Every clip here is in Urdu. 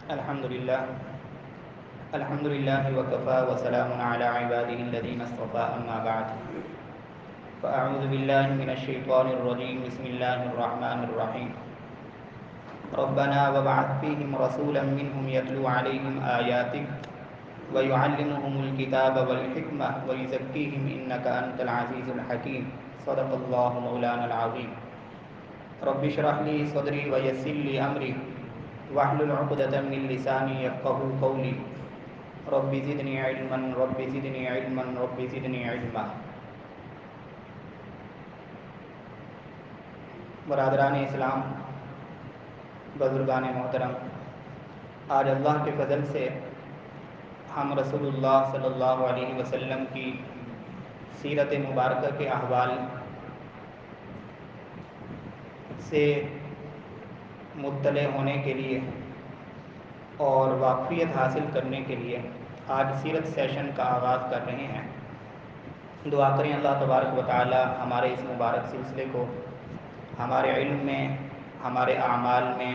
الحمد لله الحمد لله وكفى وسلام على عباده الذين اصطفى أما بعد فأعوذ بالله من الشيطان الرجيم بسم الله الرحمن الرحيم ربنا وابعث فيهم رسولا منهم يتلو عليهم آياتك ويعلمهم الكتاب والحكمة ويزكيهم إنك أنت العزيز الحكيم صدق الله مولانا العظيم رب اشرح لي صدري ويسر لي أمري واحلل عقدة من لساني يفقهوا قولي رب زدني علما رب زدني علما رب زدني علما. برادران اسلام، بزرگان محترم، آج اللہ کے فضل سے ہم رسول اللہ صلی اللہ علیہ وسلم کی سیرت مبارکہ کے احوال سے مطلع ہونے کے لیے اور واقفیت حاصل کرنے کے لیے آج سیرت سیشن کا آغاز کر رہے ہیں. دعا کریں اللہ تبارک و تعالی ہمارے اس مبارک سلسلے کو ہمارے علم میں، ہمارے اعمال میں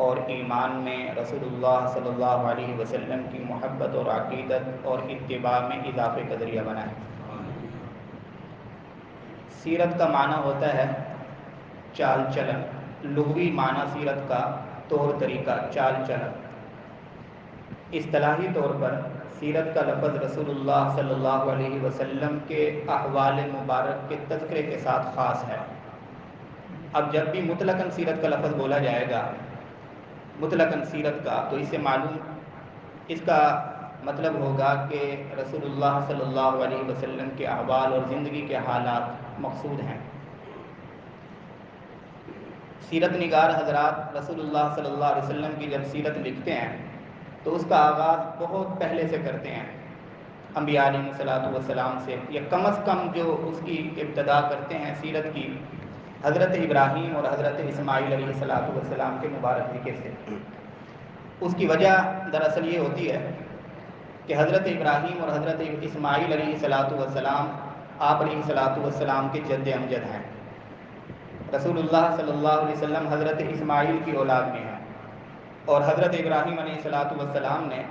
اور ایمان میں رسول اللہ صلی اللہ علیہ وسلم کی محبت اور عقیدت اور اتباع میں اضافے کا ذریعہ بنائے. سیرت کا معنی ہوتا ہے چال چلن. لغوی معنی سیرت کا طور طریقہ، چال چلن. اصطلاحی طور پر سیرت کا لفظ رسول اللہ صلی اللہ علیہ وسلم کے احوال مبارک کے تذکرے کے ساتھ خاص ہے. اب جب بھی مطلقاً سیرت کا لفظ بولا جائے گا، مطلقاً سیرت کا، تو اس سے معلوم اس کا مطلب ہوگا کہ رسول اللہ صلی اللہ علیہ وسلم کے احوال اور زندگی کے حالات مقصود ہیں. سیرت نگار حضرات رسول اللہ صلی اللہ علیہ وسلم کی جب سیرت لکھتے ہیں تو اس کا آغاز بہت پہلے سے کرتے ہیں، انبیاء علیہ الصلوۃ والسلام سے، یا کم از کم جو اس کی ابتدا کرتے ہیں سیرت کی حضرت ابراہیم اور حضرت اسماعیل علیہ الصلوۃ والسلام کے مبارک ذکر سے. اس کی وجہ دراصل یہ ہوتی ہے کہ حضرت ابراہیم اور حضرت اسماعیل علیہ الصلوۃ والسلام آپ علیہ الصلوۃ والسلام کے جد امجد ہیں. رسول اللہ صلی اللہ علیہ وسلم حضرت اسماعیل کی اولاد میں ہیں، اور حضرت ابراہیم علیہ الصلوۃ والسلام نے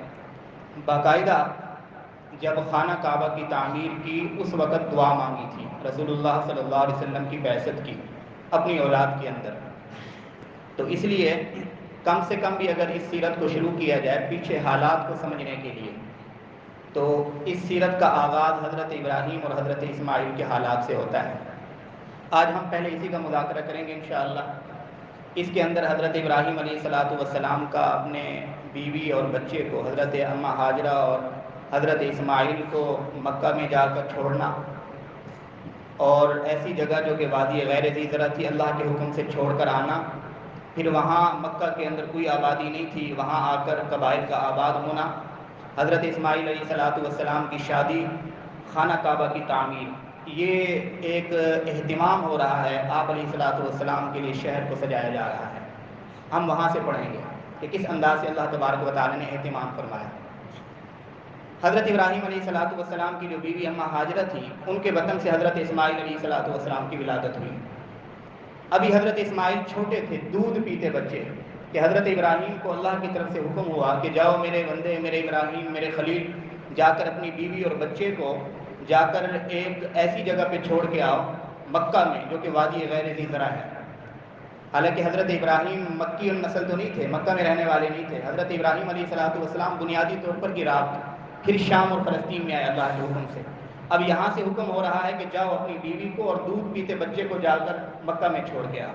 باقاعدہ جب خانہ کعبہ کی تعمیر کی اس وقت دعا مانگی تھی رسول اللہ صلی اللہ علیہ وسلم کی بعثت کی اپنی اولاد کے اندر. تو اس لیے کم سے کم بھی اگر اس سیرت کو شروع کیا جائے پیچھے حالات کو سمجھنے کے لیے، تو اس سیرت کا آغاز حضرت ابراہیم اور حضرت اسماعیل کے حالات سے ہوتا ہے. آج ہم پہلے اسی کا مذاکرہ کریں گے انشاءاللہ. اس کے اندر حضرت ابراہیم علیہ الصلوۃ والسلام کا اپنے بیوی اور بچے کو حضرت اماں ہاجرہ اور حضرت اسماعیل کو مکہ میں جا کر چھوڑنا، اور ایسی جگہ جو کہ وادی غیر ذی زرع تھی اللہ کے حکم سے چھوڑ کر آنا، پھر وہاں مکہ کے اندر کوئی آبادی نہیں تھی، وہاں آ کر قبائل کا آباد ہونا، حضرت اسماعیل علیہ الصلوۃ والسلام کی شادی، خانہ کعبہ کی تعمیر. یہ ایک اہتمام ہو رہا ہے آپ علیہ الصلوۃ والسلام کے لیے، شہر کو سجایا جا رہا ہے. ہم وہاں سے پڑھیں گے کہ کس انداز سے اللہ تبارک و تعالی نے اہتمام فرمایا. حضرت ابراہیم علیہ الصلوۃ والسلام کی جو بیوی اماں ہاجرہ تھی، ان کے بطن سے حضرت اسماعیل علیہ الصلوۃ والسلام کی ولادت ہوئی. ابھی حضرت اسماعیل چھوٹے تھے، دودھ پیتے بچے، کہ حضرت ابراہیم کو اللہ کی طرف سے حکم ہوا کہ جاؤ میرے بندے، میرے ابراہیم، میرے خلیل، جا کر اپنی بیوی اور بچے کو جا کر ایک ایسی جگہ پہ چھوڑ کے آؤ مکہ میں جو کہ وادی غیر ذی زرع ہے. حالانکہ حضرت ابراہیم مکی النسل تو نہیں تھے، مکہ میں رہنے والے نہیں تھے. حضرت ابراہیم علیہ الصلوۃ والسلام بنیادی طور پر عراق، پھر شام اور فلسطین میں آئے اللہ کے حکم سے. اب یہاں سے حکم ہو رہا ہے کہ جاؤ اپنی بیوی کو اور دودھ پیتے بچے کو جا کر مکہ میں چھوڑ کے آؤ.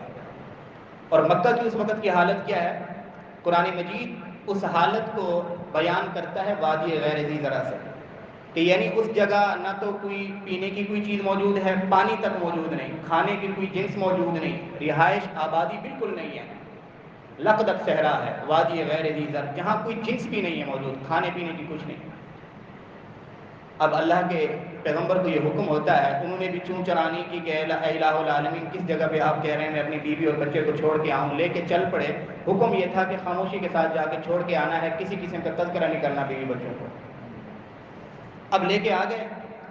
اور مکہ کی اس وقت کی حالت کیا ہے؟ قرآن مجید اس حالت کو بیان کرتا ہے وادی غیر ذی زرع سے، کہ یعنی اس جگہ نہ تو کوئی پینے کی کوئی چیز موجود ہے، پانی تک موجود نہیں، کھانے کی کوئی جنس موجود نہیں، رہائش آبادی بالکل نہیں ہے. لقدق صحرا ہے، وادی غیر ذی زرع، جہاں کوئی جنس بھی نہیں ہے موجود، کھانے پینے کی کچھ نہیں. اب اللہ کے پیغمبر کو یہ حکم ہوتا ہے، انہوں نے بھی چون چرانی کی کہ اے الہ العالمین کس جگہ پہ آپ کہہ رہے ہیں میں اپنی بیوی اور بچے کو چھوڑ کے آؤں. لے کے چل پڑے. حکم یہ تھا کہ خاموشی کے ساتھ جا کے چھوڑ کے آنا ہے، کسی قسم کا تذکرہ نہیں کرنا بیوی بچوں کو. اب لے کے آ گئے،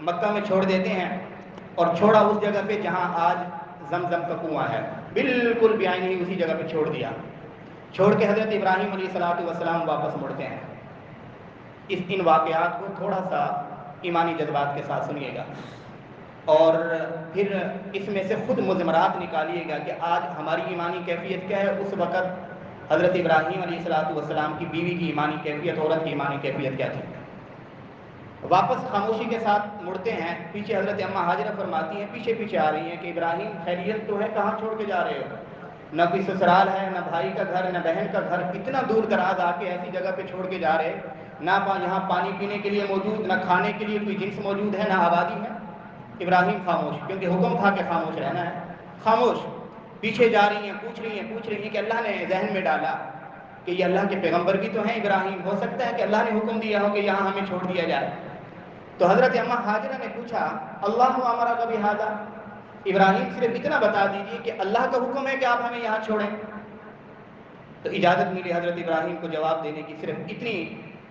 مکہ میں چھوڑ دیتے ہیں، اور چھوڑا اس جگہ پہ جہاں آج زمزم کا کنواں ہے، بالکل بیائی نہیں اسی جگہ پہ چھوڑ دیا. چھوڑ کے حضرت ابراہیم علیہ السلام واپس مڑتے ہیں۔ ان واقعات کو تھوڑا سا ایمانی جذبات کے ساتھ سنیے گا، اور پھر اس میں سے خود مضمرات نکالیے گا کہ آج ہماری ایمانی کیفیت کیا ہے، اس وقت حضرت ابراہیم علیہ السلام کی بیوی کی ایمانی کیفیت، عورت کی ایمانی کیفیت کیا تھی۔ واپس خاموشی کے ساتھ مڑتے ہیں، پیچھے حضرت اماں ہاجرہ فرماتی ہیں، پیچھے پیچھے آ رہی ہیں کہ ابراہیم خیریت تو ہے، کہاں چھوڑ کے جا رہے ہو؟ نہ کوئی سسرال ہے، نہ بھائی کا گھر، نہ بہن کا گھر، اتنا دور دراز آ کے ایسی جگہ پہ چھوڑ کے جا رہے، نہ یہاں پانی پینے کے لیے موجود، نہ کھانے کے لیے کوئی جنس موجود ہے، نہ آبادی ہے۔ ابراہیم خاموش، کیونکہ حکم تھا کہ خاموش رہنا ہے، خاموش۔ پیچھے جا رہی ہیں، پوچھ رہی ہیں کہ اللہ نے ذہن میں ڈالا کہ یہ اللہ کے پیغمبر بھی تو ہیں ابراہیم، ہو سکتا ہے کہ اللہ نے حکم دیا ہو کہ یہاں ہمیں چھوڑ دیا جائے۔ تو حضرت اماں ہاجرہ نے پوچھا، اللہ امرک بہذا، ابراہیم صرف اتنا بتا دیجیے کہ اللہ کا حکم ہے کہ آپ ہمیں یہاں چھوڑیں۔ تو اجازت ملی حضرت ابراہیم کو جواب دینے کی، صرف اتنی،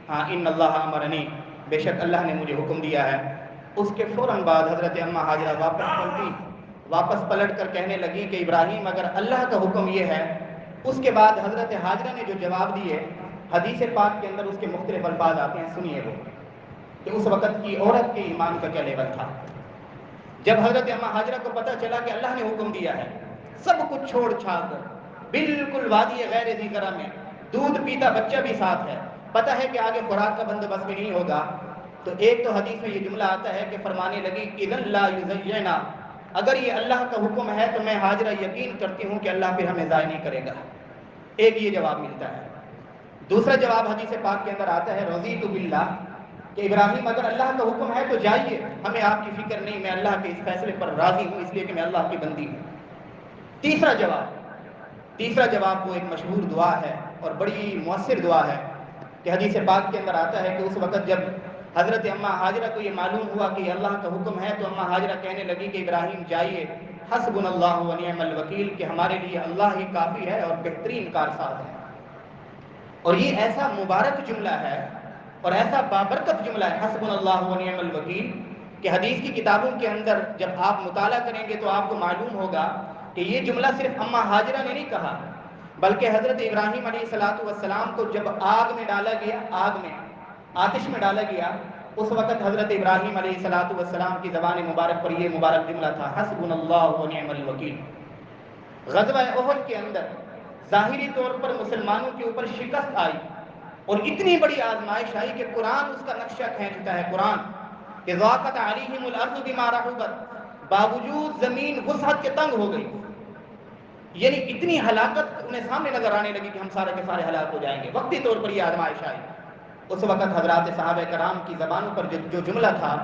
ہاں ان اللہ امرنی، بے شک اللہ نے مجھے حکم دیا ہے۔ اس کے فوراً بعد حضرت اماں ہاجرہ واپس پلٹ کر کہنے لگی کہ ابراہیم اگر اللہ کا حکم یہ ہے۔ اس کے بعد حضرت ہاجرہ نے جو جواب دیے، حدیث پاک کے اندر اس کے مختلف الفاظ آتے ہیں، سنیے وہ کہ اس وقت کی عورت کے ایمان کا کیا لیول تھا۔ جب حضرت اماں ہاجرہ کو پتہ چلا کہ اللہ نے حکم دیا ہے، سب کچھ چھوڑ چھاڑ کر بالکل وادی غیر ذی زرع میں، دودھ پیتا بچہ بھی ساتھ ہے، پتہ ہے کہ آگے خوراک کا بندوبست بھی نہیں ہوگا، تو ایک تو حدیث میں یہ جملہ آتا ہے کہ فرمانے لگی اذن لا یضیعنا، اگر یہ اللہ کا حکم ہے تو میں ہاجرہ یقین کرتی ہوں کہ اللہ پھر ہمیں ضائع نہیں کرے گا۔ ایک یہ جواب ملتا ہے۔ دوسرا جواب حدیث پاک کے اندر آتا ہے رضیت باللہ، کہ ابراہیم اگر اللہ کا حکم ہے تو جائیے، ہمیں آپ کی فکر نہیں، میں اللہ کے اس فیصلے پر راضی ہوں، اس لیے کہ میں اللہ کی بندی ہوں۔ تیسرا جواب وہ ایک مشہور دعا ہے اور بڑی مؤثر دعا ہے کہ حدیث پاک کے اندر آتا ہے کہ اس وقت جب حضرت اماں ہاجرہ کو یہ معلوم ہوا کہ یہ اللہ کا حکم ہے، تو اماں ہاجرہ کہنے لگی کہ ابراہیم جائیے، حسبنا اللہ و نعم الوکیل، کہ ہمارے لیے اللہ ہی کافی ہے اور بہترین کارساز ہے۔ اور یہ ایسا مبارک جملہ ہے اور ایسا بابرکت جملہ ہے، حسبنا اللہ و نعم الوکیل، کہ حدیث کی کتابوں کے اندر جب آپ مطالعہ کریں گے تو آپ کو معلوم ہوگا کہ یہ جملہ صرف اماں ہاجرہ نے نہیں کہا، بلکہ حضرت ابراہیم علیہ السلام کو جب آگ میں ڈالا گیا، آتش میں ڈالا گیا، اس وقت حضرت ابراہیم علیہ السلام کی زبان مبارک پر یہ مبارک جملہ تھا، حسبنا اللہ و نعم الوکیل۔ غزوہ احد کے اندر ظاہری طور پر مسلمانوں کے اوپر شکست آئی اور اتنی بڑی آزمائش آئی کہ قرآن اس کا نقشہ کھینچتا ہے، قرآن کہ ضاقت علیہم الارض بما رحبت، باوجود زمین وسعت کے تنگ ہو گئی، یعنی اتنی ہلاکت انہیں سامنے نظر آنے لگی کہ ہم سارے کے سارے ہلاک ہو جائیں گے، وقتی طور پر یہ آزمائش آئی۔ اس وقت حضرات صحابہ کرام کی زبانوں پر جو جملہ تھا،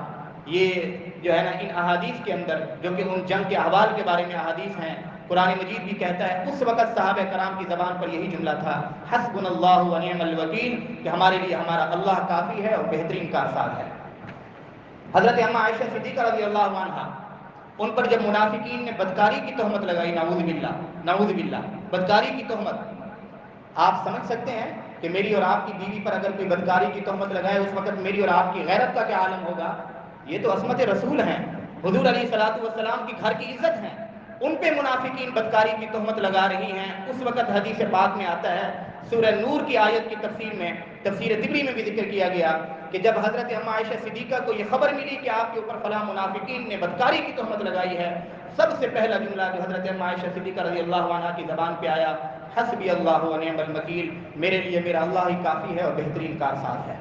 یہ جو ہے نا ان احادیث کے اندر، جو کہ ان جنگ کے احوال کے بارے میں احادیث ہیں، قرآن مجید بھی کہتا ہے، اس وقت صحابہ کرام کی زبان پر یہی جملہ تھا، حسبنا اللہ و نعم الوکیل، کہ ہمارے لیے ہمارا اللہ کافی ہے اور بہترین کارساز ہے۔ حضرت اماں عائشہ صدیقہ رضی اللہ عنہا، ان پر جب منافقین نے بدکاری کی تہمت لگائی، نعوذ باللہ بدکاری کی تہمت، آپ سمجھ سکتے ہیں کہ میری اور آپ کی بیوی پر اگر کوئی بدکاری کی تہمت لگائے، اس وقت میری اور آپ کی غیرت کا کیا عالم ہوگا۔ یہ تو عصمت رسول ہیں، حضور علیہ السلام کی گھر کی عزت ہیں، ان پہ منافقین بدکاری کی تہمت لگا رہی ہیں۔ اس وقت حدیث پاک میں آتا ہے، سورہ نور کی آیت کی تفسیر میں، تفسیر طبری میں بھی ذکر کیا گیا کہ جب حضرت اماں عائشہ صدیقہ کو یہ خبر ملی کہ آپ کے اوپر فلاں منافقین نے بدکاری کی تہمت لگائی ہے، سب سے پہلا جملہ جو حضرت اماں عائشہ صدیقہ رضی اللہ عنہا کی زبان پہ آیا، حسبی اللہ و نعم الوکیل، میرے لیے میرا اللہ ہی کافی ہے اور بہترین کارساز ہے۔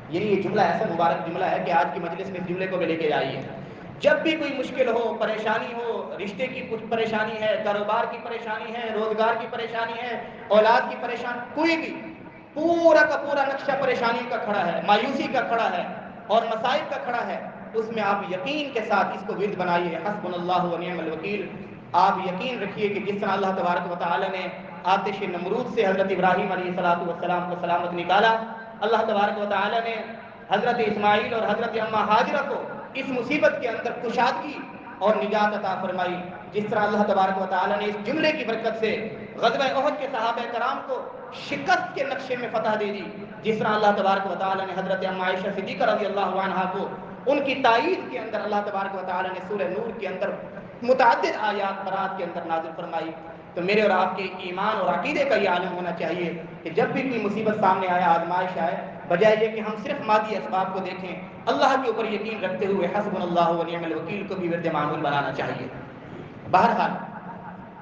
یعنی یہ جملہ ایسا مبارک جملہ ہے کہ آج کی مجلس میں اس جملے کو بھی لے کے آئیے۔ جب بھی کوئی مشکل ہو، پریشانی ہو، رشتے کی کچھ پریشانی ہے، کاروبار کی پریشانی ہے، روزگار کی پریشانی ہے، اولاد کی پریشانی، کوئی بھی، پورا کا پورا نقشہ پریشانی کا کھڑا ہے، مایوسی کا کھڑا ہے اور مصائب کا کھڑا ہے، اس میں آپ یقین کے ساتھ اس کو ورد بنائیے، حسبنا اللہ و نعم الوکیل۔ آپ یقین رکھیے کہ جس طرح اللہ تبارک و تعالی نے آتش نمرود سے حضرت ابراہیم علیہ السلام کو سلامت نکالا، اللہ تبارک و تعالی نے حضرت اسماعیل اور حضرت اماں ہاجرہ کو اس مصیبت کے اندر کشادگی اور نجات عطا فرمائی، جس طرح اللہ تبارک و تعالی نے اس جملے کی برکت سے غزوہ احد کے صحابہ کرام کو شکست کے نقشے میں فتح دے دی، جس طرح اللہ تبارک و تعالی نے حضرت اماں عائشہ صدیقہ رضی اللہ عنہا کو ان کی تائید کے اندر اللہ تبارک و تعالی نے سورہ نور کے اندر متعدد آیات برات کے اندر نازل فرمائی۔ تو میرے اور آپ کے ایمان اور عقیدے کا یہ عالم ہونا چاہیے کہ جب بھی کوئی مصیبت سامنے آیا، آزمائش آئے، بجائے یہ کہ ہم صرف مادی اسباب کو دیکھیں، اللہ کے اوپر یقین رکھتے ہوئے حسبنا اللہ و نعم الوکیل کو بھی ورد معمول بنانا چاہیے۔ بہرحال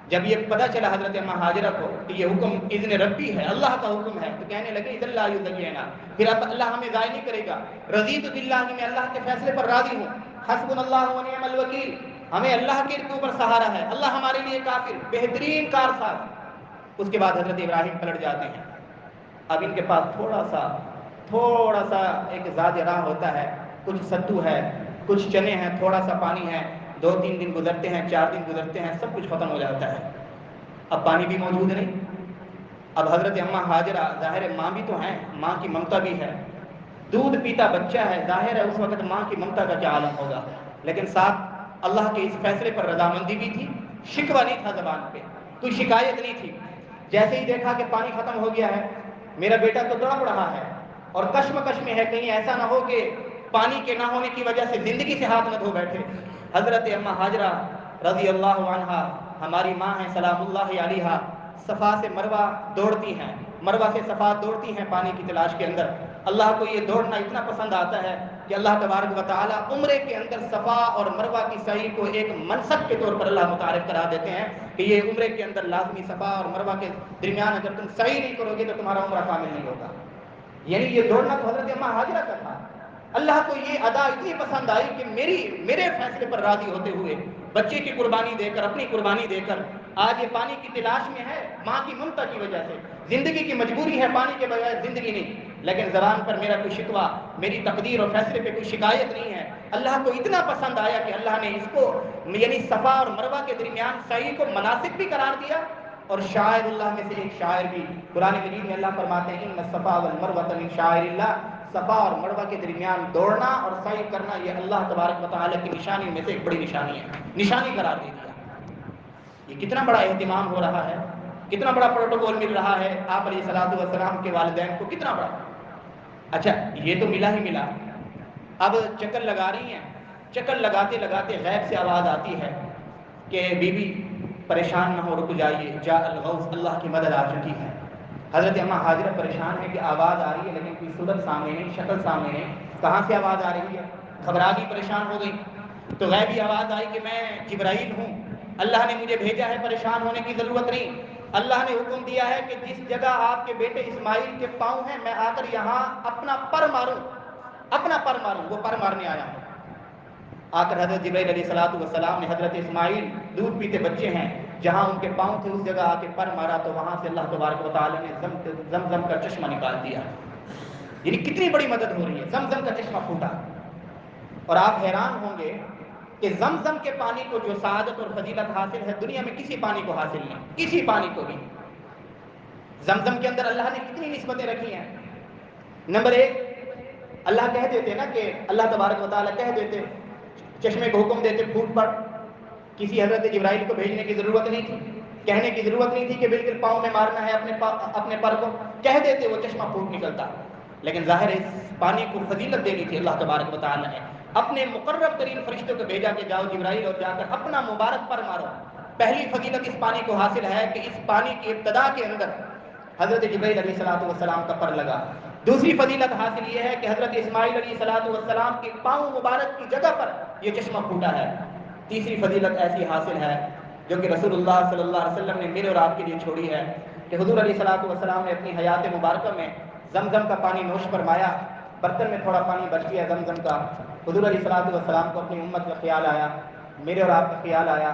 جب یہ پتہ چلا حضرت اماں ہاجرہ کو کہ یہ حکم اذن ربی ہے، اللہ کا حکم ہے، تو کہنے لگے اذن لا یضیعنا، پھر اب اللہ ہمیں ضائع نہیں کرے گا، رضیت باللہ، میں اللہ کے فیصلے پر راضی ہوں، حسبنا اللہ و نعم الوکیل، ہمیں اللہ کے اوپر سہارا ہے، اللہ ہمارے لیے کافر، بہترین کارساز۔ اس کے بعد حضرت ابراہیم پلٹ جاتے ہیں۔ اب ان کے پاس تھوڑا سا ایک زاد راہ ہوتا ہے، کچھ ستو ہے، کچھ چنے ہیں، تھوڑا سا پانی ہے، 2-3 دن گزرتے ہیں، 4 دن گزرتے ہیں، سب کچھ ختم ہو جاتا ہے۔ اب پانی بھی موجود نہیں۔ اب حضرت اماں ہاجرہ، ظاہر ہے ماں بھی تو ہیں، ماں کی ممتا بھی ہے، دودھ پیتا بچہ ہے، ظاہر ہے اس وقت ماں کی ممتا کا کیا عالم ہوگا، لیکن ساتھ اللہ کے اس فیصلے پر رضامندی بھی تھی، شکوہ نہیں تھا زبان پہ، کوئی شکایت نہیں تھی۔ جیسے ہی دیکھا کہ پانی ختم ہو گیا ہے، میرا بیٹا تو تڑپ رہا ہے اور کشمکش میں ہے، کہیں ایسا نہ ہو کہ پانی کے نہ ہونے کی وجہ سے زندگی سے ہاتھ نہ دھو بیٹھے۔ حضرت اماں ہاجرہ رضی اللہ عنہا، ہماری ماں ہیں سلام اللہ علیہا، صفا سے مروہ دوڑتی ہیں، مروہ سے صفا دوڑتی ہیں پانی کی تلاش کے اندر۔ اللہ کو یہ دوڑنا اتنا پسند آتا ہے کہ اللہ تبارک و تعالی عمرے کے اندر صفا اور مروہ کی سعی کو ایک منسک کے طور پر اللہ متعارف کرا دیتے ہیں کہ یہ عمرے کے اندر لازمی صفا اور مروہ کے درمیان اگر تم سعی نہیں کرو گے تو تمہارا عمرہ کامل نہیں ہوگا۔ یعنی یہ دوڑنا تو حضرت اماں ہاجرہ کا تھا۔ اللہ کو یہ ادا اتنی پسند آئی کہ میرے فیصلے پر راضی ہوتے ہوئے بچے کی قربانی دے کر، اپنی قربانی دے کر آج یہ پانی کی تلاش میں ہے، ماں کی ممتا کی وجہ سے، زندگی کی مجبوری ہے، پانی کے بغیر زندگی نہیں، لیکن زبان پر میرا کوئی شکوہ، میری تقدیر اور فیصلے پہ کوئی شکایت نہیں ہے۔ اللہ کو اتنا پسند آیا کہ اللہ نے اس کو یعنی صفا اور مروہ کے درمیان سعی کو مناسک بھی قرار دیا، اور شاعر اللہ میں سے ایک شاعر بھی، قرآن مجید میں اللہ فرماتے ہیں ان الصفا والمروۃ من شعائر اللہ، صفا اور مروہ کے درمیان دوڑنا اور سعی کرنا یہ اللہ تبارک و تعالی کی نشانی میں سے ایک بڑی نشانی ہے، نشانی قرار دے دیا۔ یہ کتنا بڑا اہتمام ہو رہا ہے، کتنا بڑا پروٹوکول مل رہا ہے آپ علیہ الصلوۃ والسلام کے والدین کو، کتنا بڑا۔ اچھا یہ تو ملا ہی ملا، اب چکر لگا رہی ہیں، چکر لگاتے لگاتے غیب سے آواز آتی ہے کہ بی بی پریشان نہ ہو، رک جائیے، جاء الغوث، اللہ کی مدد آ چکی ہے۔ حضرت اماں ہاجرہ پریشان ہے کہ آواز آ رہی ہے لیکن کوئی صورت سامنے نہیں، شکل سامنے نہیں، کہاں سے آواز آ رہی ہے، گھبرا گئی، پریشان ہو گئی۔ تو غیبی آواز آئی کہ میں جبرائیل ہوں، اللہ نے مجھے بھیجا ہے، پریشان ہونے کی ضرورت نہیں، اللہ نے حکم دیا ہے کہ جس جگہ آپ کے بیٹے اسماعیل کے پاؤں ہیں میں آ کر یہاں اپنا پر ماروں، وہ پر مارنے آیا ہوں۔ آ کر حضرت جبرائیل علیہ السلام نے حضرت اسماعیل دودھ پیتے بچے ہیں جہاں ان کے پاؤں تھے اس جگہ آ کے پر مارا تو وہاں سے اللہ تبارک و تعالی نے زمزم کا چشمہ نکال دیا۔ یعنی کتنی بڑی مدد ہو رہی ہے، زمزم کا چشمہ پھوٹا۔ اور آپ حیران ہوں گے کہ زمزم کے پانی کو جو سعادت اور فضیلت حاصل ہے دنیا میں کسی پانی کو حاصل نہیں، کسی پانی کو بھی۔ زمزم کے اندر اللہ نے کتنی نسبتیں رکھی ہیں۔ نمبر 1، اللہ کہہ دیتے نا کہ اللہ تبارک و تعالیٰ کہہ دیتے، چشمے کو حکم دیتے پھوٹ پڑ، کسی حضرت جبرائیل کو بھیجنے کی ضرورت نہیں تھی، کہنے کی ضرورت نہیں تھی کہ بالکل پاؤں میں مارنا ہے اپنے پر کو، کہہ دیتے وہ چشمہ پھوٹ نکلتا۔ لیکن ظاہر ہے اس پانی کو فضیلت دینی تھی اللہ تبارک و تعالیٰ نے، اپنے مقرب ترین فرشتوں کو بھیجا کہ جاؤ جبرائیل اور جا کر اپنا مبارک پر مارو۔ پہلی فضیلت اس پانی کو حاصل ہے کہ اس پانی کی ابتدا کے اندر حضرت جبرائیل علیہ السلام کا پر لگا۔ دوسری فضیلت حاصل یہ ہے کہ حضرت اسماعیل علیہ السلام کے پاؤں مبارک کی جگہ پر یہ چشمہ پھوٹا ہے۔ تیسری فضیلت ایسی حاصل ہے جو کہ رسول اللہ صلی اللہ علیہ وسلم نے میرے اور آپ کے لیے چھوڑی ہے کہ حضور علیہ السلام نے اپنی حیات مبارکہ میں زمزم کا پانی نوش فرمایا، برتن میں تھوڑا پانی بچ گیا زمزم کا، حضور علیہ السلام کو اپنی امت کا خیال آیا، میرے اور آپ کا خیال آیا،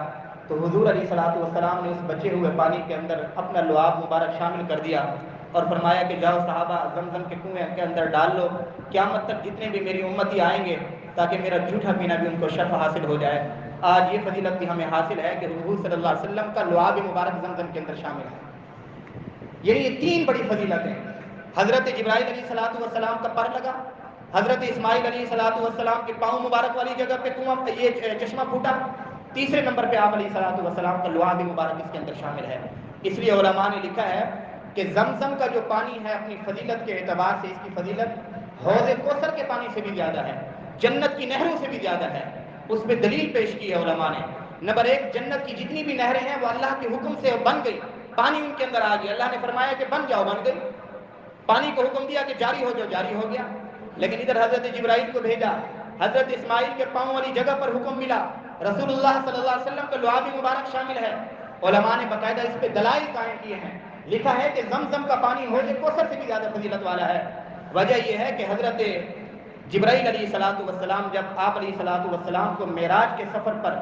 تو حضور علیہ السلام نے اس بچے ہوئے پانی کے اندر اپنا لعاب مبارک شامل کر دیا اور فرمایا کہ جاؤ صحابہ زمزم کے کنویں کے اندر ڈال لو، قیامت تک جتنے بھی میری امتی آئیں گے تاکہ میرا جھوٹا پینا بھی ان کو شرف حاصل ہو جائے۔ آج یہ فضیلت بھی ہمیں حاصل ہے کہ حضور صلی اللہ علیہ وسلم کا لعاب مبارک زمزم کے اندر شامل ہے۔ یعنی یہ 3 بڑی فضیلتیں، حضرت جبرائیل علیہ السلام کا پر لگا، حضرت اسماعیل علیہ السلام کے پاؤں مبارک والی جگہ پہ کنواں یہ چشمہ پھوٹا، تیسرے نمبر پہ آپ علیہ السلام کا لعاب مبارک اس کے اندر شامل ہے۔ اس لیے علماء نے لکھا ہے کہ زمزم کا جو پانی ہے اپنی فضیلت کے اعتبار سے اس کی فضیلت حوض کوثر کے پانی سے بھی زیادہ ہے، جنت کی نہروں سے بھی زیادہ ہے۔ اس پہ دلیل پیش کی ہے علماء نے نمبر ایک، جنت کی جتنی بھی نہریں ہیں وہ اللہ کے حکم سے بن گئی، پانی ان کے اندر آ گیا، اللہ نے فرمایا کہ بن جاؤ، بن گئی، پانی کو حکم دیا کہ جاری ہو جاؤ، جاری ہو گیا۔ لیکن ادھر حضرت جبرائیل کو بھیجا، حضرت اسماعیل کے پاؤں والی جگہ پر حکم ملا، رسول اللہ صلی اللہ علیہ وسلم کا لعاب مبارک شامل ہے، علماء نے باقاعدہ اس پہ دلائل قائم کیے ہیں، لکھا ہے کہ زمزم کا پانی حوض کوثر سے بھی زیادہ فضیلت والا ہے۔ وجہ یہ ہے کہ حضرت جبرائیل علیہ الصلوۃ والسلام جب آپ علیہ الصلوۃ والسلام کو معراج کے سفر پر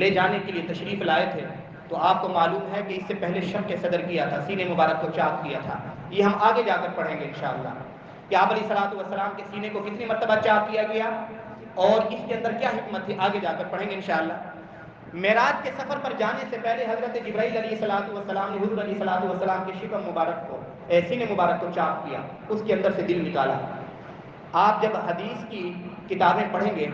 لے جانے کے لیے تشریف لائے تھے تو آپ کو معلوم ہے کہ اس سے پہلے شق صدر کیا تھا، سینے مبارک کو چاک کیا تھا، یہ ہم آگے جا کر پڑھیں گے انشاءاللہ کہ آپ علیہ الصلوۃ والسلام کے سینے کو کتنی مرتبہ چاک کیا گیا اور اس کے اندر کیا حکمت تھی، آگے جا کر پڑھیں گے انشاءاللہ۔ معراج کے سفر پر جانے سے پہلے حضرت جبرائیل علیہ الصلوۃ والسلام نے حضور علیہ الصلوۃ والسلام کے شکم مبارک کو، سینے مبارک کو چاک کیا، اس کے اندر سے دل نکالا۔ آپ جب حدیث کی کتابیں پڑھیں گے،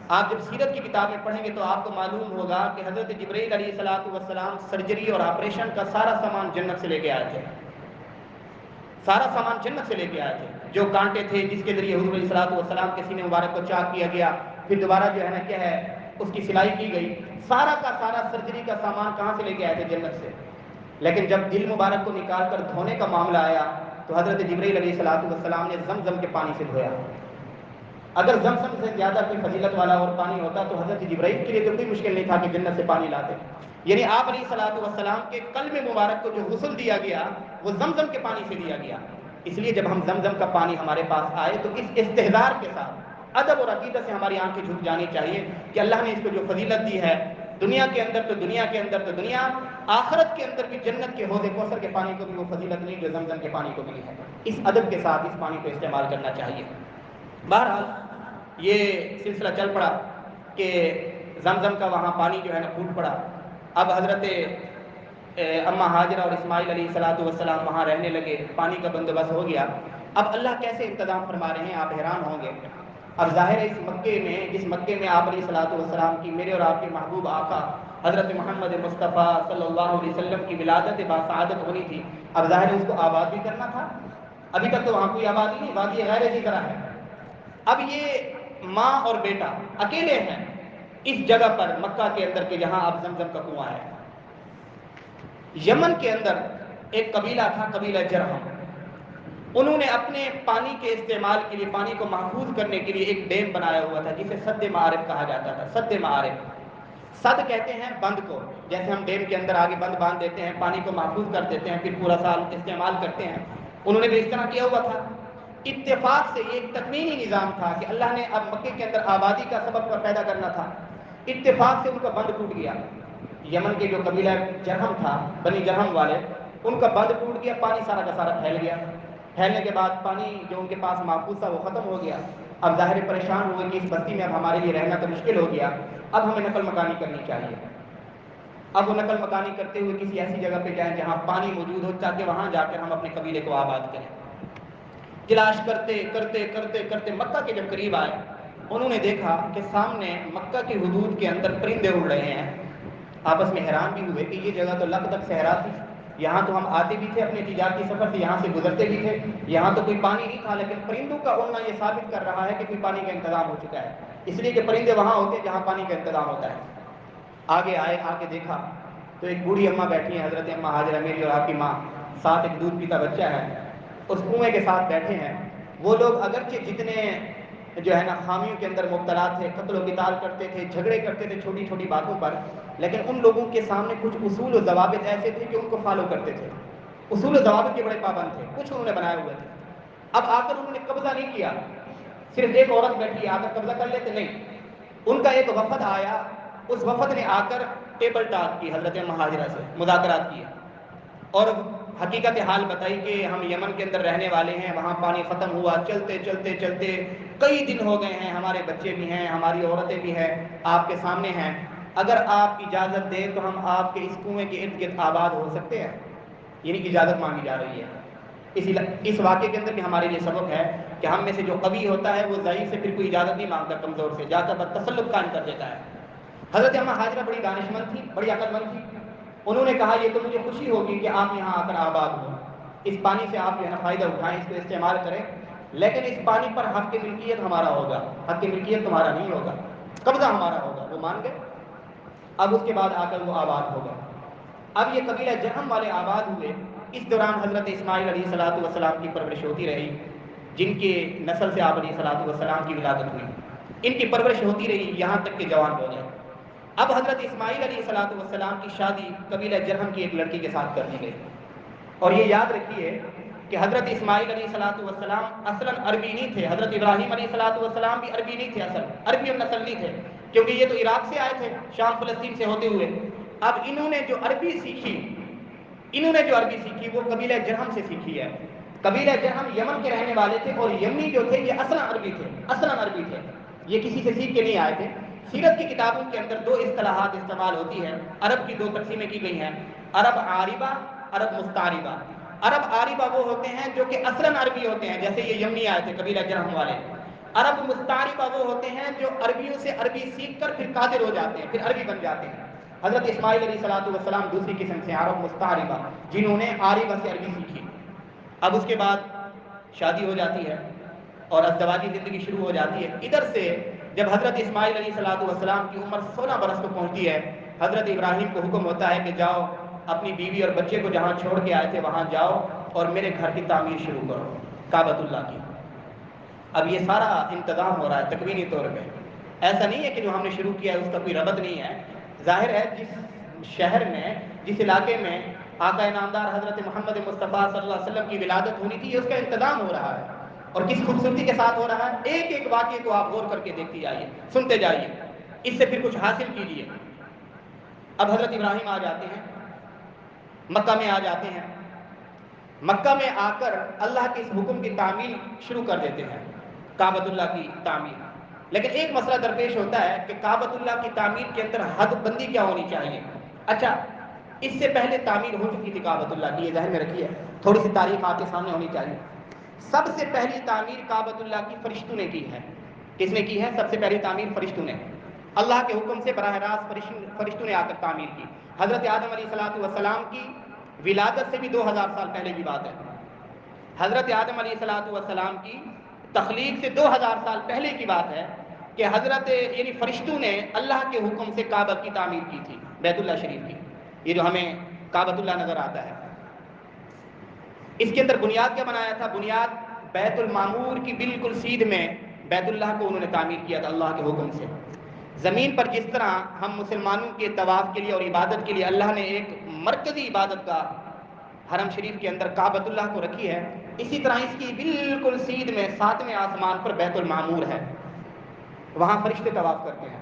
آپ جب سیرت کی کتابیں پڑھیں گے تو آپ کو معلوم ہوگا کہ حضرت جبرائیل علیہ الصلوۃ والسلام سرجری اور آپریشن کا سارا سامان جنت سے لے کے آئے تھے، سارا سامان جنت سے لے کے آئے تھے، جو کانٹے تھے جس کے ذریعے حضور علیہ الصلوۃ والسلام کے سینے مبارک کو چاک کیا گیا، پھر دوبارہ جو ہے نا کیا ہے اس کی سلائی کی گئی، سارا کا سارا سرجری کا سامان کہاں سے لے کے آئے تھے؟ جنت سے۔ لیکن جب دل مبارک کو نکال کر دھونے کا معاملہ آیا تو حضرت جبرائیل علیہ الصلوۃ والسلام نے زمزم کے پانی سے دھویا۔ اگر زمزم سے زیادہ کوئی فضیلت والا اور پانی ہوتا تو حضرت جبرائیل کے لیے تو کوئی مشکل نہیں تھا کہ جنت سے پانی لاتے، یعنی آپ علیہ الصلوۃ والسلام کے قلب مبارک کو جو غسل دیا گیا وہ زمزم کے پانی سے دیا گیا۔ اس لیے جب ہم زمزم کا پانی ہمارے پاس آئے تو اس استحضار کے ساتھ ادب اور عقیدت سے ہماری آنکھیں جھک جانی چاہیے کہ اللہ نے اس کو جو فضیلت دی ہے، دنیا کے اندر تو دنیا کے اندر تو دنیا، آخرت کے اندر بھی جنت کے حوض کوثر کے پانی کو بھی وہ فضیلت نہیں جو زمزم کے پانی کو ملی ہے، اس ادب کے ساتھ اس پانی کو استعمال کرنا چاہیے۔ بہرحال یہ سلسلہ چل پڑا کہ زمزم کا وہاں پانی جو ہے نا پھوٹ پڑا۔ اب حضرت اماں ہاجرہ اور اسماعیل علیہ الصلوۃ والسلام وہاں رہنے لگے، پانی کا بندوبست ہو گیا۔ اب اللہ کیسے انتظام فرما رہے ہیں آپ حیران ہوں گے۔ اب ظاہر ہے اس مکے میں، جس مکے میں آپ علیہ الصلوۃ والسلام کی، میرے اور آپ کے محبوب آقا حضرت محمد مصطفیٰ صلی اللہ علیہ وسلم کی ولادت باسعادت ہونی تھی، اب ظاہر ہے اس کو آباد بھی کرنا تھا۔ ابھی تک تو وہاں کوئی آبادی نہیں، وادی غیر ذی زرع ہے۔ اب یہ ماں اور بیٹا اکیلے ہیں اس جگہ پر مکہ کے اندر کہ جہاں اب زمزم کا کنواں ہے۔ یمن کے اندر ایک قبیلہ تھا، قبیلہ جرہم، انہوں نے اپنے پانی کے استعمال کے لیے، پانی کو محفوظ کرنے کے لیے ایک ڈیم بنایا ہوا تھا جسے سد معارف کہا جاتا تھا۔ سد معارف، سد کہتے ہیں بند کو، جیسے ہم ڈیم کے اندر آگے بند باندھ دیتے ہیں، پانی کو محفوظ کر دیتے ہیں، پھر پورا سال استعمال کرتے ہیں، انہوں نے بھی اس طرح کیا ہوا تھا۔ اتفاق سے یہ ایک تکوینی نظام تھا کہ اللہ نے اب مکے کے اندر آبادی کا سبب پیدا کرنا تھا، اتفاق سے ان کا بند ٹوٹ گیا۔ یمن کے جو قبیلہ جرہم تھا، بنی جرہم والے، ان کا بند ٹوٹ گیا، پانی سارا کا سارا پھیل گیا۔ پھیلنے کے بعد پانی جو ان کے پاس محفوظ تھا وہ ختم ہو گیا۔ اب ظاہر پریشان ہوئے کہ اس بستی میں اب ہمارے لیے رہنا تو مشکل ہو گیا، اب ہمیں نقل مکانی کرنی چاہیے۔ اب وہ نقل مکانی کرتے ہوئے کسی ایسی جگہ پہ جائیں جہاں پانی موجود ہو تاکہ وہاں جا کر ہم اپنے قبیلے کو آباد کریں۔ تلاش کرتے کرتے کرتے کرتے مکہ کے جب قریب آئے، انہوں نے دیکھا کہ سامنے مکہ کی حدود کے اندر پرندے اڑ رہے ہیں۔ آپس میں حیران بھی ہوئے کہ یہ جگہ تو لق تک صحرا تھی، یہاں تو ہم آتے بھی تھے اپنے تجارتی سفر سے، یہاں سے گزرتے بھی تھے، یہاں تو کوئی پانی نہیں تھا، لیکن پرندوں کا اڑنا یہ ثابت کر رہا ہے کہ کوئی پانی کا انتظام ہو چکا ہے، اس لیے کہ پرندے وہاں ہوتے ہیں جہاں پانی کا انتظام ہوتا ہے۔ آگے آئے، آگے دیکھا تو ایک بوڑھی اماں بیٹھی ہیں، حضرت اماں ہاجرہ میری اور آپ کی ماں، ساتھ ایک دودھ پیتا بچہ ہے، اس کنویں کے ساتھ بیٹھے ہیں۔ وہ لوگ اگرچہ جتنے جو ہے نا خامیوں کے اندر مبتلا تھے، قتل و قتال کرتے تھے، جھگڑے کرتے تھے چھوٹی چھوٹی باتوں پر، لیکن ان لوگوں کے سامنے کچھ اصول و ضوابط ایسے تھے کہ ان کو فالو کرتے تھے، اصول و ضوابط کے بڑے پابند تھے، کچھ انہوں نے بنائے ہوئے تھے۔ اب آ کر انہوں نے قبضہ نہیں کیا، صرف ایک عورت بیٹھی آ کر قبضہ کر لیتے نہیں، ان کا ایک وفد آیا، اس وفد نے آ کر ٹیبل ٹاک کی، حضرت مہاجرہ سے مذاکرات کیے اور حقیقت حال بتائی کہ ہم یمن کے اندر رہنے والے ہیں، وہاں پانی ختم ہوا، چلتے چلتے چلتے کئی دن ہو گئے ہیں، ہمارے بچے بھی ہیں، ہماری عورتیں بھی ہیں، آپ کے سامنے ہیں، اگر آپ اجازت دیں تو ہم آپ کے اس کنویں کے ارد گرد آباد ہو سکتے ہیں، یعنی اجازت مانگی جا رہی ہے۔ اس واقعے کے اندر بھی ہمارے لیے سبق ہے کہ ہم میں سے جو قوی ہوتا ہے وہ ضعیف سے پھر کوئی اجازت نہیں مانگتا، کمزور سے جا کر تسلط قائم کر دیتا ہے۔ حضرت اماں ہاجرہ بڑی دانش مند تھی، بڑی عقل مند تھی، انہوں نے کہا یہ تو مجھے خوشی ہوگی کہ آپ یہاں آ کر آباد ہوں، اس پانی سے آپ جو ہے نا فائدہ اٹھائیں، اس کو استعمال کریں، لیکن اس پانی پر حق کی ملکیت ہمارا ہوگا، حق کی ملکیت تمہارا نہیں ہوگا، قبضہ ہمارا ہوگا۔ وہ مان گئے۔ اب اس کے بعد آ کر وہ آباد ہو گئے۔ اب یہ قبیلہ جرہم والے آباد ہوئے۔ اس دوران حضرت اسماعیل علیہ الصلوۃ والسلام کی پرورش ہوتی رہی، جن کے نسل سے آپ علیہ الصلوۃ والسلام کی ولادت ہوئی۔ ان کی پرورش ہوتی رہی یہاں تک کہ جوان ہو گئے۔ اب حضرت اسماعیل علیہ الصلوۃ والسلام کی شادی قبیلہ جرہم کی ایک لڑکی کے ساتھ کر دی گئی۔ اور یہ یاد رکھیے کہ حضرت اسماعیل علیہ الصلوۃ والسلام اصلاً عربی نہیں تھے، حضرت ابراہیم علیہ الصلوۃ والسلام بھی عربی نہیں تھے، اصل عربی النسل نہیں تھے، کیونکہ یہ تو عراق سے آئے تھے، شام فلسطین سے ہوتے ہوئے۔ اب انہوں نے جو عربی سیکھی وہ قبیلہ جرہم سے سیکھی ہے۔ قبیلہ جرہم یمن کے رہنے والے تھے، اور یمنی جو تھے یہ اصلاً عربی تھے، یہ کسی سے سیکھ کے نہیں آئے تھے۔ سیرت کی کتابوں کے اندر دو اصطلاحات استعمال ہوتی ہے، عرب کی دو تقسیمیں کی گئی ہیں، عرب عاربہ، عرب مستعربہ۔ عرب عاربہ وہ ہوتے ہیں جو کہ اصلاً عربی ہوتے ہیں، جیسے یہ یمنی آئے تھے قبیلہ جرہم والے۔ عرب مستعربہ وہ ہوتے ہیں جو عربیوں سے عربی سیکھ کر پھر قادر ہو جاتے ہیں، پھر عربی بن جاتے ہیں۔ حضرت اسماعیل علیہ الصلوۃ والسلام دوسری قسم سے عرب مستعربہ، جنہوں نے عاربہ سے عربی سیکھی۔ اب اس کے بعد شادی ہو جاتی ہے اور ازدواجی زندگی شروع ہو جاتی ہے۔ ادھر سے جب حضرت اسماعیل علیہ الصلوۃ والسلام کی عمر 16 برس کو پہنچتی ہے، حضرت ابراہیم کو حکم ہوتا ہے کہ جاؤ اپنی بیوی اور بچے کو جہاں چھوڑ کے آئے تھے وہاں جاؤ اور میرے گھر کی تعمیر شروع کرو، کعبۃ اللہ کی۔ اب یہ سارا انتظام ہو رہا ہے تکوینی طور پہ، ایسا نہیں ہے کہ جو ہم نے شروع کیا ہے اس کا کوئی ربط نہیں ہے۔ ظاہر ہے جس شہر میں، جس علاقے میں آقا نامدار حضرت محمد مصطفیٰ صلی اللہ علیہ وسلم کی ولادت ہونی تھی، اس کا انتظام ہو رہا ہے، اور کس خوبصورتی کے ساتھ ہو رہا ہے۔ ایک ایک واقعے کو آپ غور کر کے دیکھتے جائیے، سنتے جائیے، اس سے پھر کچھ حاصل کیجیے۔ اب حضرت ابراہیم آ جاتے ہیں، مکہ میں آ جاتے ہیں۔ مکہ میں آ کر اللہ کے اس حکم کی تعمیل شروع کر دیتے ہیں، کعبۃ اللہ کی تعمیر۔ لیکن ایک مسئلہ درپیش ہوتا ہے کہ کعبۃ اللہ کی تعمیر کے اندر حد بندی کیا ہونی چاہیے۔ اچھا، اس سے پہلے تعمیر ہو چکی تھی کعبۃ اللہ کی، یہ ذہن میں رکھیے، تھوڑی سی تاریخ آپ کے سامنے ہونی چاہیے۔ سب سے پہلی تعمیر کعبۃ اللہ کی فرشتوں نے کی ہے۔ کس نے کی ہے؟ سب سے پہلی تعمیر فرشتوں نے، اللہ کے حکم سے براہ راست فرشتوں نے آ کر تعمیر کی۔ حضرت آدم علیہ الصلوۃ والسلام کی ولادت سے بھی 2000 سال پہلے کی بات ہے۔ حضرت آدم علیہ الصلوۃ والسلام کی تخلیق سے 2000 سال پہلے کی بات ہے کہ حضرت یعنی فرشتوں نے اللہ کے حکم سے کعبہ کی تعمیر کی تھی، بیت اللہ شریف کی، یہ جو ہمیں کعبۃ اللہ نظر آتا ہے۔ اس کے اندر بنیاد کیا بنایا تھا؟ بنیاد بیت المعمور کی بالکل سیدھ میں بیت اللہ کو انہوں نے تعمیر کیا تھا اللہ کے حکم سے۔ زمین پر جس طرح ہم مسلمانوں کے طواف کے لیے اور عبادت کے لیے اللہ نے ایک مرکزی عبادت کا حرم شریف کے اندر کعبۃ اللہ کو رکھی ہے، اسی طرح اس کی بالکل سیدھ میں 7ویں آسمان پر بیت المعمور ہے، وہاں فرشتے طواف کرتے ہیں۔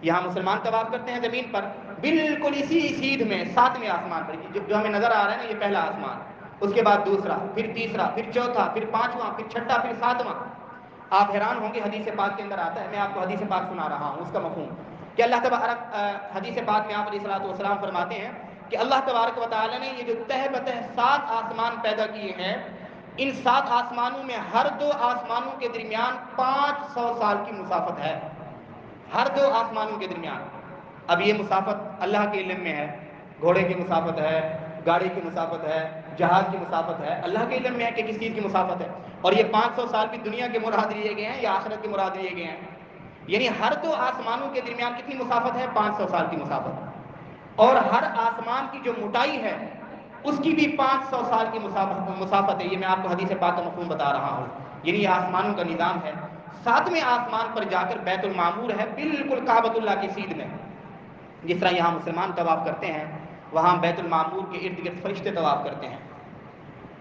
یہاں مسلمان طواف کرتے ہیں زمین پر، بالکل اسی سیدھ میں 7ویں آسمان پر، جو ہمیں نظر آ رہا ہے نا، یہ پہلا آسمان، اس کے بعد دوسرا، پھر تیسرا، پھر چوتھا، پھر پانچواں، پھر چھٹا، پھر ساتواں۔ آپ حیران ہوں گے، حدیث پاک کے اندر آتا ہے، میں آپ کو حدیث پاک سنا رہا ہوں اس کا مفہوم، کہ اللہ تبارک حدیث پاک میں آپ علیہ الصلوۃ والسلام فرماتے ہیں کہ اللہ تبارک و تعالی نے یہ جو تہ بتہ 7 آسمان پیدا کیے ہیں، ان 7 آسمانوں میں ہر 2 آسمانوں کے درمیان 500 سال کی مسافت ہے، ہر 2 آسمانوں کے درمیان۔ اب یہ مسافت اللہ کے علم میں ہے، گھوڑے کی مسافت ہے، گاڑی کی مسافت ہے، جہاز کی مسافت ہے، اللہ کے علم میں ہے کہ کس چیز کی مسافت ہے۔ اور یہ 500 سال بھی دنیا کے مراد لیے گئے ہیں یا آخرت کے مراد لیے گئے ہیں؟ یعنی ہر 2 آسمانوں کے درمیان کتنی مسافت ہے؟ 500 سال کی مسافت۔ اور ہر آسمان کی جو موٹائی ہے اس کی بھی 500 سال کی مسافت ہے۔ یہ میں آپ کو حدیث پاک کا مفہوم بتا رہا ہوں، یعنی یہ آسمانوں کا نظام ہے۔ 7ویں آسمان پر جا کر بیت المعمور ہے، بالکل کعبۃ اللہ کی سیدھ میں۔ جس طرح یہاں مسلمان طواف کرتے ہیں، وہاں بیت المعمور کے ارد گرد فرشتے طواف کرتے ہیں۔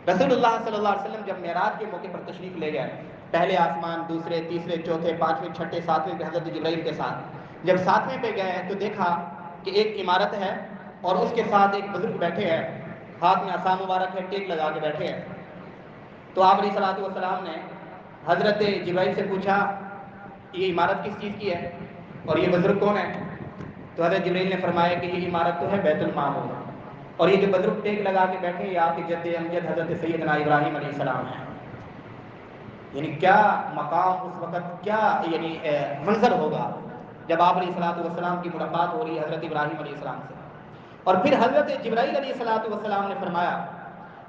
رسول اللہ صلی اللہ علیہ وسلم جب معراج کے موقع پر تشریف لے گئے، پہلے آسمان، دوسرے، تیسرے، چوتھے، 5ویں، چھٹے، 7ویں پہ حضرت جبرائیل کے ساتھ جب 7ویں پہ گئے تو دیکھا کہ ایک عمارت ہے اور اس کے ساتھ ایک بزرگ بیٹھے ہیں، ہاتھ میں عصا مبارک ہے، ٹیک لگا کے بیٹھے ہیں۔ تو آپ علیہ الصلوۃ والسلام نے حضرت جبرائیل سے پوچھا یہ عمارت کس چیز کی ہے اور یہ بزرگ کون ہے؟ تو حضرت جبرائیل نے فرمایا کہ یہ عمارت تو ہے بیت المعمور، اور یہ جو بزرگ ٹیک لگا کے بیٹھے یہ آپ کے جد امجد حضرت سیدنا ابراہیم علیہ السلام ہیں۔ یعنی کیا مقام اس وقت، کیا یعنی منظر ہوگا جب آپ علیہ الصلوۃ والسلام کی ملاقات ہو رہی ہے حضرت ابراہیم علیہ السلام سے۔ اور پھر حضرت جبرائیل علیہ الصلوۃ والسلام نے فرمایا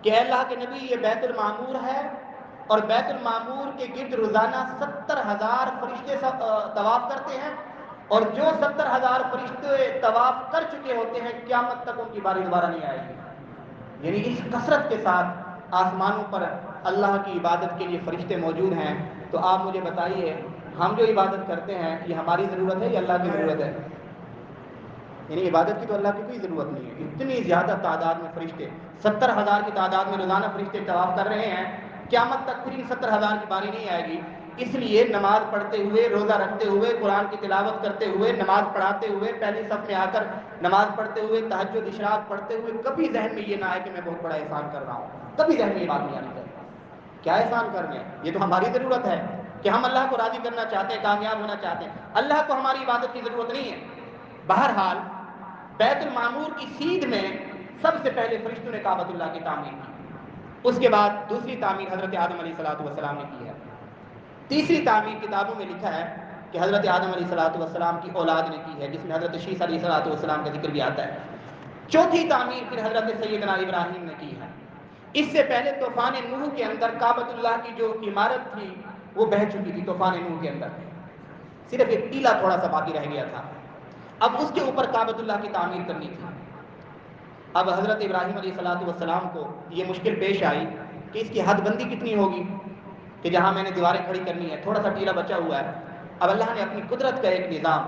کہ اے اللہ کے نبی، یہ بیت المعمور ہے اور بیت المعمور کے گرد روزانہ 70,000 فرشتے طواف کرتے ہیں، اور جو 70,000 فرشتے طواف کر چکے ہوتے ہیں قیامت تک ان کی باری دوبارہ نہیں آئے گی۔ یعنی اس کثرت کے ساتھ آسمانوں پر اللہ کی عبادت کے لیے فرشتے موجود ہیں۔ تو آپ مجھے بتائیے، ہم جو عبادت کرتے ہیں یہ ہماری ضرورت ہے یا اللہ کی ضرورت ہے؟ یعنی عبادت کی تو اللہ کی کوئی ضرورت نہیں ہے۔ اتنی زیادہ تعداد میں فرشتے، 70,000 کی تعداد میں روزانہ فرشتے طواف کر رہے ہیں، قیامت تک پھر ان 70,000 کی باری نہیں آئے گی۔ اس لیے نماز پڑھتے ہوئے، روزہ رکھتے ہوئے، قرآن کی تلاوت کرتے ہوئے، نماز پڑھاتے ہوئے، پہلی صف میں آ کر نماز پڑھتے ہوئے، تہجد اشراق پڑھتے ہوئے کبھی ذہن میں یہ نہ آئے کہ میں بہت بڑا احسان کر رہا ہوں۔ کبھی ذہن میں یہ بات نہیں آنی چاہیے۔ کیا احسان کر رہے ہیں؟ یہ تو ہماری ضرورت ہے کہ ہم اللہ کو راضی کرنا چاہتے ہیں، کامیاب ہونا چاہتے ہیں۔ اللہ کو ہماری عبادت کی ضرورت نہیں ہے۔ بہرحال بیت المعمور کی سیدھ میں سب سے پہلے فرشتوں نے کعبۃ اللہ کی تعمیر کی۔ اس کے بعد دوسری تعمیر حضرت آدم علیہ السلام نے کی ہے۔ تیسری تعمیر کتابوں میں لکھا ہے کہ حضرت آدم علیہ السلام کی اولاد نے کی ہے، جس میں حضرت شیس علیہ السلام کا ذکر بھی آتا ہے۔ چوتھی تعمیر پھر حضرت سیدنا ابراہیم نے کی ہے۔ اس سے پہلے طوفان نوح کے اندر کعبۃ اللہ کی جو عمارت تھی وہ بہہ چکی تھی۔ طوفان نوح کے اندر صرف ایک ٹیلا تھوڑا سا باقی رہ گیا تھا، اب اس کے اوپر کعبۃ اللہ کی تعمیر کرنی تھی۔ اب حضرت ابراہیم علیہ السلام کو یہ مشکل پیش آئی کہ اس کی حد بندی کتنی ہوگی کہ جہاں میں نے دیواریں کھڑی کرنی ہے، تھوڑا سا ٹیلا بچا ہوا ہے۔ اب اللہ نے اپنی قدرت کا ایک نظام،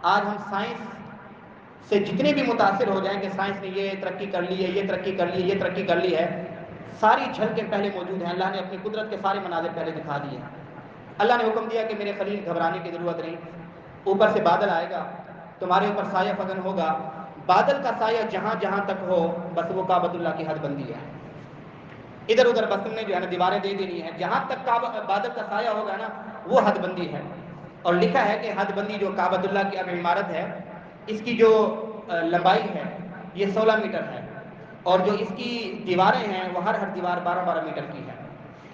آج ہم سائنس سے جتنے بھی متاثر ہو جائیں کہ سائنس نے یہ ترقی کر لی ہے، یہ ترقی کر لی ہے، یہ ترقی کر لی ہے، ساری جھلکیں پہلے موجود ہیں۔ اللہ نے اپنی قدرت کے سارے مناظر پہلے دکھا دیے ہیں۔ اللہ نے حکم دیا کہ میرے خلیل گھبرانے کی ضرورت نہیں، اوپر سے بادل آئے گا، تمہارے اوپر سایہ فگن ہوگا، بادل کا سایہ جہاں جہاں تک ہو بس وہ کعبۃ اللہ کی حد بندی ہے۔ ادھر ادھر بس تم نے جو ہے نا دیواریں دے دینی ہے، جہاں تک بادل کا سایہ ہوگا نا وہ حد بندی ہے۔ اور لکھا ہے کہ حد بندی جو کعبۃ اللہ کی اب عمارت ہے، اس کی جو لمبائی ہے یہ 16 میٹر ہے، اور جو اس کی دیواریں ہیں وہ ہر دیوار 12 میٹر کی ہے۔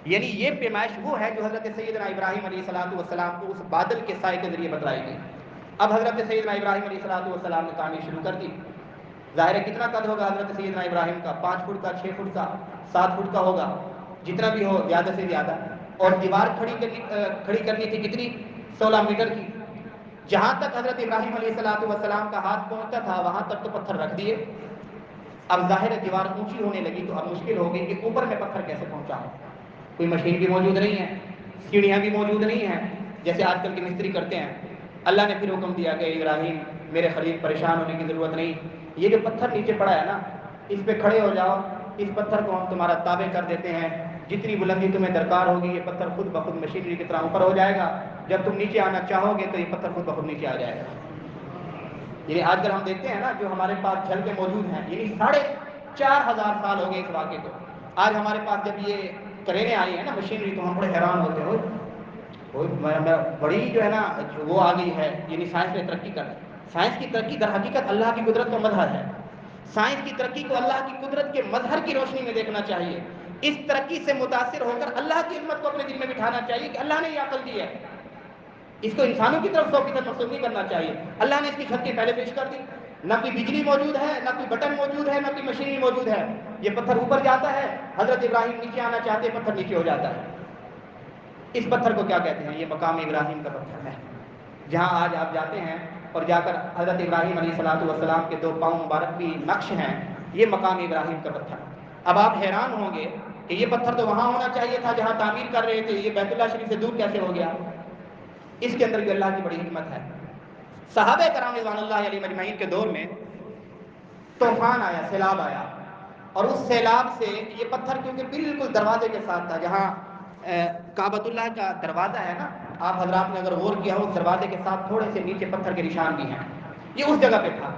یعنی یہ پیمائش وہ ہے جو حضرت سیدنا ابراہیم علیہ السلام کو اس بادل کے سائے کے ذریعے بتلائی گئی۔ اب حضرت سیدنا ابراہیم علیہ السلام نے تعمیر شروع کر دی۔ ظاہر ہے کتنا قد ہوگا حضرت سیدنا ابراہیم کا؟ 5 فٹ کا، 6 فٹ کا، 7 فٹ کا ہوگا، جتنا بھی ہو زیادہ سے زیادہ۔ اور دیوار کھڑی کرنی تھی کتنی؟ 16 میٹر کی۔ جہاں تک حضرت ابراہیم علیہ السلام کا ہاتھ پہنچتا تھا وہاں تک تو پتھر رکھ دیے۔ اب ظاہر ہے دیوار اونچی ہونے لگی تو اب مشکل ہو گئی کہ اوپر میں پتھر کیسے پہنچاؤں۔ کوئی مشین بھی موجود نہیں ہے، سیڑھیاں بھی موجود نہیں ہیں جیسے آج کل کے مستری کرتے ہیں۔ اللہ نے پھر حکم دیا کہ ابراہیم میرے خلیل پریشان ہونے کی ضرورت نہیں، یہ جو پتھر نیچے پڑا ہے نا اس پہ کھڑے ہو جاؤ، اس پتھر کو ہم تمہارا تابع کر دیتے ہیں، جتنی بلندی تمہیں درکار ہوگی یہ پتھر خود بخود مشینری کی طرح اوپر ہو جائے گا، جب تم نیچے آنا چاہو گے تو یہ پتھر خود بخود نیچے آ جائے گا۔ یعنی آج کل ہم دیکھتے ہیں نا جو ہمارے پاس جھل کے موجود ہیں، یعنی 4,500 سال ہو گئے اس واقعے کو۔ آج ہمارے پاس جب یہ کرینے آئی ہیں نا مشینری تو ہم بڑے حیران ہوتے ہیں، بڑی جو ہے نا وہ آ گئی ہے، یعنی سائنس نے ترقی کر۔ سائنس کی ترقی در حقیقت اللہ کی قدرت کا مظہر ہے۔ سائنس کی ترقی کو اللہ کی قدرت کے مظہر کی روشنی میں دیکھنا چاہیے۔ اس ترقی سے متاثر ہو کر اللہ کی عظمت کو اپنے دل میں بٹھانا چاہیے کہ اللہ نے یہ عقل دی ہے، اس کو انسانوں کی طرف 100% محسوس نہیں کرنا چاہیے۔ اللہ نے اس کی جھلکی پہلے پیش کر دی، نہ کوئی بجلی موجود ہے، نہ کوئی بٹن موجود ہے، نہ کوئی مشینری موجود ہے۔ یہ پتھر اوپر جاتا ہے، حضرت ابراہیم نیچے آنا چاہتے ہیں، پتھر نیچے ہو جاتا ہے۔ اس پتھر کو کیا کہتے ہیں؟ یہ مقام ابراہیم کا پتھر ہے، جہاں آج آپ جاتے ہیں اور جا کر حضرت ابراہیم علیہ السلام کے 2 پاؤں مبارک بھی نقش ہیں، یہ مقام ابراہیم کا پتھر۔ اب آپ حیران ہوں گے کہ یہ پتھر تو وہاں ہونا چاہیے تھا جہاں تعمیر کر رہے تھے، یہ بیت اللہ شریف سے دور کیسے ہو گیا؟ اس کے اندر بھی اللہ کی بڑی حکمت ہے۔ صحابہ کرام رضوان اللہ علیہ مجمعین کے دور میں طوفان آیا، سیلاب آیا، اور اس سیلاب سے یہ پتھر کیونکہ بالکل دروازے کے ساتھ تھا، جہاں کعبۃ اللہ کا دروازہ ہے نا، آپ حضرات نے اگر غور کیا ہو اس دروازے کے ساتھ تھوڑے سے نیچے پتھر کے نشان بھی ہیں، یہ اس جگہ پہ تھا۔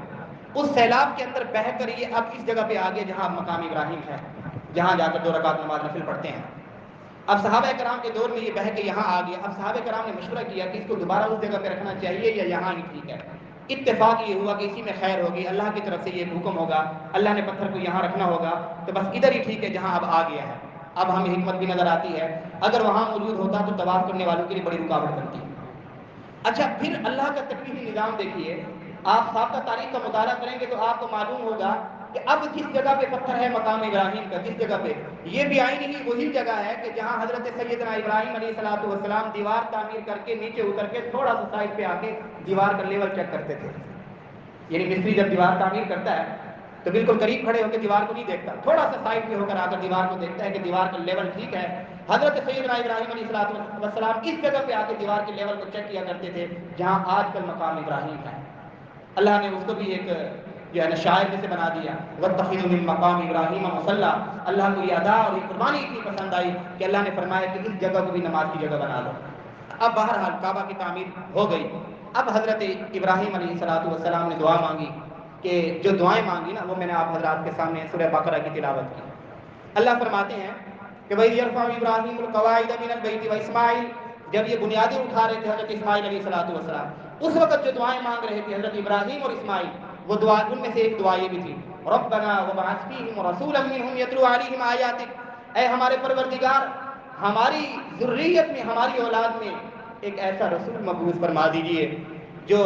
اس سیلاب کے اندر بہہ کر یہ اب اس جگہ پہ آگے جہاں مقام ابراہیم ہے، جہاں جا کر 2 رکعت نماز نفل پڑھتے ہیں۔ اب صحابہ کرام کے دور میں یہ بہہ کے یہاں آ گیا۔ اب صحابہ کرام نے مشورہ کیا کہ اس کو دوبارہ اس جگہ پہ رکھنا چاہیے یا یہاں ہی ٹھیک ہے۔ اتفاق یہ ہوا کہ اسی میں خیر ہوگی، اللہ کی طرف سے یہ حکم ہوگا، اللہ نے پتھر کو یہاں رکھنا ہوگا تو بس ادھر ہی ٹھیک ہے جہاں اب آ گیا ہے۔ اب ہمیں حکمت بھی نظر آتی ہے، اگر وہاں موجود ہوتا تو طواف کرنے والوں کے لیے بڑی رکاوٹ بنتی۔ اچھا پھر اللہ کا تکوینی نظام دیکھیے آپ سابقہ تاریخ کا مطالعہ کریں گے تو آپ کو معلوم ہوگا کہ اب جس جگہ پہ پتھر ہے مقام ابراہیم کا، جس جگہ پہ، یہ بھی آئین ہی وہی جگہ ہے کہ جہاں حضرت سیدنا ابراہیم علیہ الصلوۃ والسلام دیوار تعمیر کر کے نیچے اتر کے تھوڑا سا سائڈ پہ آ کے دیوار کا لیول چیک کرتے تھے۔ یعنی مستری جب دیوار تعمیر کرتا ہے تو بالکل قریب کھڑے ہو کے دیوار کو نہیں دیکھتا، تھوڑا سا سائڈ پہ ہو کر آ کر دیوار کو دیکھتا ہے کہ دیوار کا لیول ٹھیک ہے۔ حضرت سیدنا ابراہیم علیہ الصلوۃ والسلام اس جگہ پہ آ کے دیوار کے لیول کو چیک کیا کرتے تھے جہاں آج کل مقام ابراہیم ہے۔ اللہ نے اس کو بھی ایک جو ہے نا شاعر جیسے بنا دیا، وَاتَّخِذُوا مِن مَّقَامِ إِبْرَاهِيمَ مُصَلًّى۔ اللہ کو یہ ادا اور یہ قربانی اتنی پسند آئی کہ اللہ نے فرمایا کہ اس جگہ کو بھی نماز کی جگہ بنا لو۔ اب بہرحال کعبہ کی تعمیر ہو گئی، اب حضرت ابراہیم علیہ الصلوۃ والسلام نے دعا مانگی کہ جو دعائیں مانگی نا وہ میں نے آپ حضرات کے سامنے سورہ بقرہ کی تلاوت کی۔ اللہ فرماتے ہیں کہ وَإِذْ يَرْفَعُ إِبْرَاهِيمُ الْقَوَاعِدَ مِنَ الْبَيْتِ وَإِسْمَاعِيلُ، جب یہ بنیادیں اٹھا رہے تھے حضرت اسماعیل علیہ الصلوۃ والسلام، اس وقت جو دعائیں مانگ رہے تھے حضرت ابراہیم اور اسماعیل، وہ دعا ان میں سے ایک دعا یہ بھی تھی، رَبَّنَا وَابْعَثْ فِيهِمْ رَسُولًا مِّنْهُمْ يَتْلُو عَلَيْهِمْ آيَاتِكَ، اے ہمارے پروردگار ہماری ذریت میں، ہماری اولاد میں ایک ایسا رسول مبعوث فرما دیجئے جو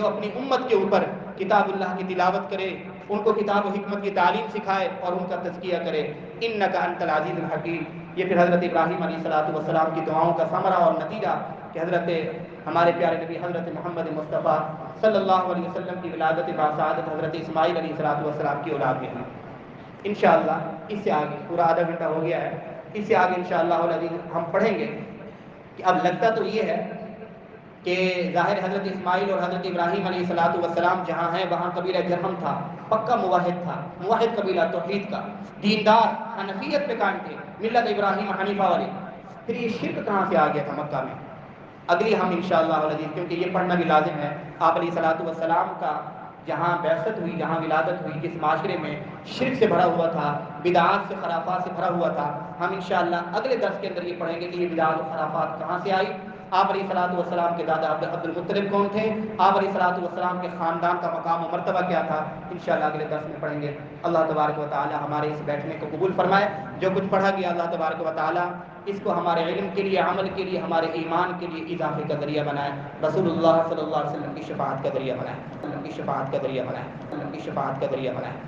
اپنی امت کے اوپر کتاب اللہ کی تلاوت کرے، ان کو کتاب و حکمت کی تعلیم سکھائے اور ان کا تزکیہ کرے۔ انک انت العزیز الحکیم۔ یہ پھر حضرت ابراہیم علیہ الصلوۃ والسلام کی دعاؤں کا ثمرہ اور نتیجہ کہ حضرت ہمارے پیارے نبی حضرت محمد مصطفیٰ صلی اللہ علیہ وسلم کی ولادت باسعادت حضرت اسماعیل علیہ الصلوۃ والسلام کی اولاد میں ہوئی۔ انشاءاللہ اس سے آگے پورا آدھا گھنٹہ ہو گیا ہے، اس سے آگے انشاءاللہ العزیز ہم پڑھیں گے کہ اب لگتا تو یہ ہے کہ ظاہر حضرت اسماعیل اور حضرت ابراہیم علیہ الصلوۃ والسلام جہاں ہیں وہاں قبیلہ جرہم تھا، پکا موحد تھا، موحد قبیلہ توحید کا، دیندار، حنفیت پہ قائم تھے، ملت ابراہیم حنیفہ والے۔ پھر یہ شرک کہاں سے آ گیا تھا مکہ میں؟ اگلی ہم انشاءاللہ العزیز، کیونکہ یہ پڑھنا بھی لازم ہے، آپ علیہ الصلوۃ والسلام کا جہاں بعثت ہوئی، جہاں ولادت ہوئی، جس معاشرے میں شرک سے بھرا ہوا تھا، بدعات سے خرافات سے بھرا ہوا تھا، ہم انشاءاللہ اگلے درس کے اندر یہ پڑھیں گے کہ یہ بدعات و خرافات کہاں سے آئی، آپ علیہ الصلوۃ والسلام کے دادا عبد المطلب کون تھے، آپ علیہ الصلوۃ والسلام کے خاندان کا مقام و مرتبہ کیا تھا، انشاءاللہ اگلے درس میں پڑھیں گے۔ اللہ تبارک و تعالی ہمارے اس بیٹھنے کو قبول فرمائے، جو کچھ پڑھا گیا اللہ تبارک و تعالی اس کو ہمارے علم کے لیے، عمل کے لیے، ہمارے ایمان کے لیے اضافے کا ذریعہ بنائے، رسول اللہ صلی اللہ علیہ وسلم کی شفاعت کا ذریعہ بنائے، کی شفاعت کا ذریعہ بنائے، کی شفاعت کا ذریعہ بنائے۔